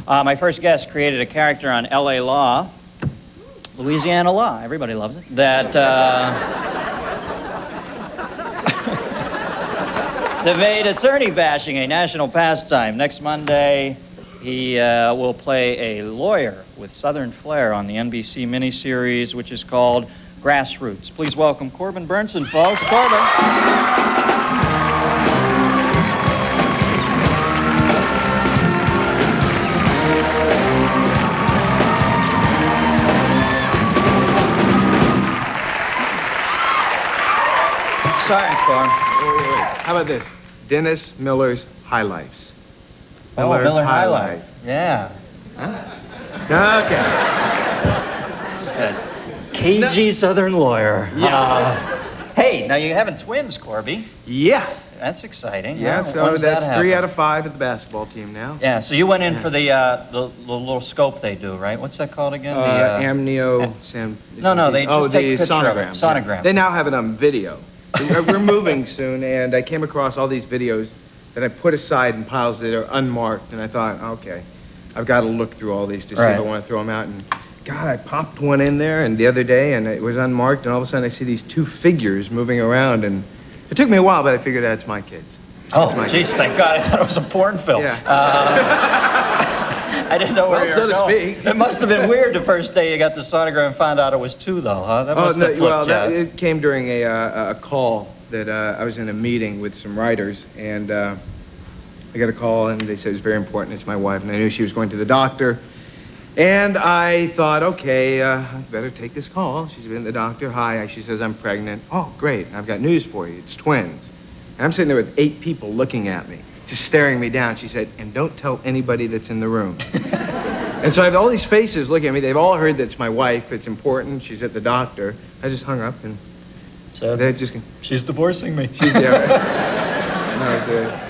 My first guest created a character on L.A. Law, Louisiana Law, everybody loves it, that that made attorney bashing a national pastime. Next Monday, he will play a lawyer with Southern flair on the NBC miniseries, which is called Grassroots. Please welcome Corbin Bernsen, folks. Corbin. Sorry, Corbin. Wait. How about this? Dennis Miller's High Lifes. Miller High Life. Yeah. Huh? Okay. Cagey Southern lawyer. Yeah. Hey, now you're having twins, Corby. Yeah. That's exciting. Yeah, Huh? so When's that that's happen? 3 out of 5 at the basketball team now. Yeah, so you went in for the little scope they do, right? What's that called again? Amnio... No, they just take a picture of it. sonogram. Sonogram. Yeah. They now have it on video. We're moving soon, and I came across all these videos that I put aside in piles that are unmarked, and I thought, okay, I've got to look through all these to see if I want to throw them out. And God, I popped one in there and the other day, and it was unmarked, and all of a sudden I see these 2 figures moving around, and it took me a while, but I figured that's my kids. Oh, jeez, thank God. I thought it was a porn film. Yeah. I didn't know where you were so to going. speak. It must have been weird the first day you got the sonogram and found out it was 2, though, huh? That must have flipped you. It came during a call that I was in a meeting with some writers, and I got a call, and they said it was very important. It's my wife, and I knew she was going to the doctor. And I thought, okay, I better take this call. She's been to the doctor. Hi. She says, I'm pregnant. Oh, great. I've got news for you. It's twins. And I'm sitting there with 8 people looking at me, just staring me down. She said, and don't tell anybody that's in the room. And so I have all these faces looking at me. They've all heard that it's my wife. It's important. She's at the doctor. I just hung up, and so they're just... She's divorcing me. She's there. No,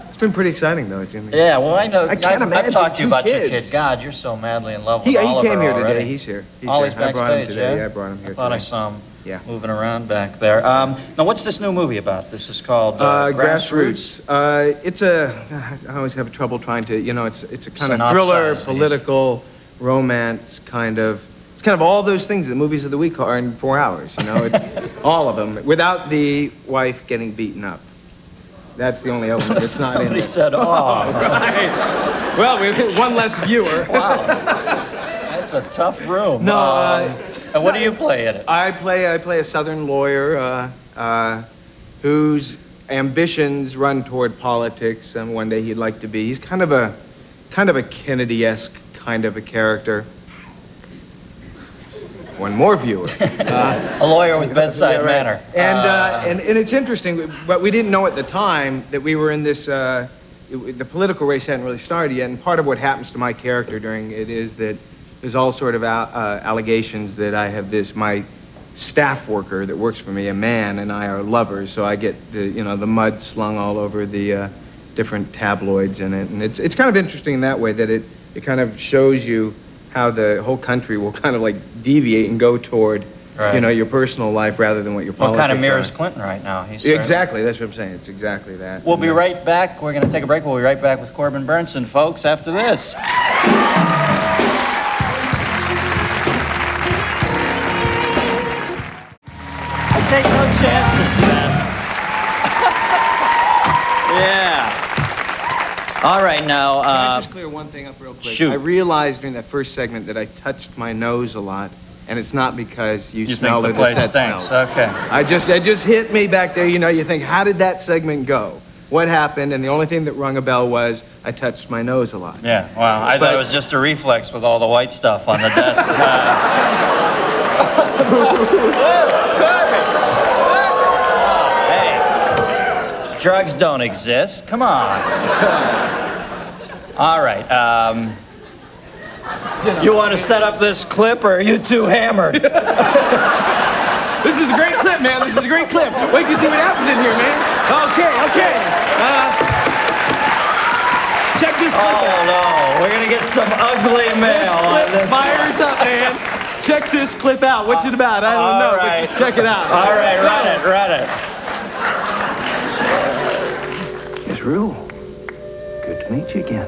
it's been pretty exciting, though. Yeah, well, I know. I can't imagine I've talked to you about kids. your kid. God, you're so madly in love with He Oliver came here already. today. He's here. Ollie's I brought him backstage, today. yeah? I brought him here I thought today. I saw him moving around back there. Now, what's this new movie about? This is called Grassroots. It's I always have trouble trying to, it's a kind of Synopsize thriller, these. political, romance kind of. It's kind of all those things that movies of the week are in 4 hours, It's all of them, without the wife getting beaten up. That's the only element that's not in Somebody it. said, oh. Right. Well, we have one less viewer. Wow. That's a tough room. No, and what do you play in it? I play a Southern lawyer whose ambitions run toward politics, and one day he'd like to be. He's kind of a Kennedy-esque kind of a character. One more viewer. A lawyer with bedside manner. And it's interesting, but we didn't know at the time that we were in this. The political race hadn't really started yet, and part of what happens to my character during it is that there's all sort of allegations that I have my staff worker that works for me, a man, and I are lovers, so I get the mud slung all over the different tabloids in it, and it's kind of interesting in that way that it kind of shows you how the whole country will kind of like deviate and go toward your personal life rather than what your politics are. What kind of mirrors Clinton right now? Exactly, that's what I'm saying. It's exactly that. We'll be right back. We're going to take a break. We'll be right back with Corbin Bernsen, folks, after this. I take no chances, man. Yeah. All right, now... Can I just clear one thing up real quick? Shoot. I realized during that first segment that I touched my nose a lot, and it's not because you smelled think it, the place the set stinks. smells. Okay. It just hit me back there, you think, how did that segment go? What happened? And the only thing that rung a bell was I touched my nose a lot. Yeah, wow. I thought it was just a reflex with all the white stuff on the desk. Hey, drugs don't exist. Come on. All right. You want to set up this clip, or are you too hammered? This is a great clip, man. This is a great clip. Wait to see what happens in here, man. Okay. Check this clip out. Oh, no. We're going to get some ugly mail on this. Fires up, man. Check this clip out. What's it about? I don't know, but just check it out. All right, run it. Miss Rue, good to meet you again.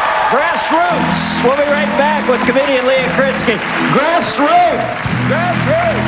Grassroots. We'll be right back with comedian Leah Kritzky. Grassroots! Grassroots.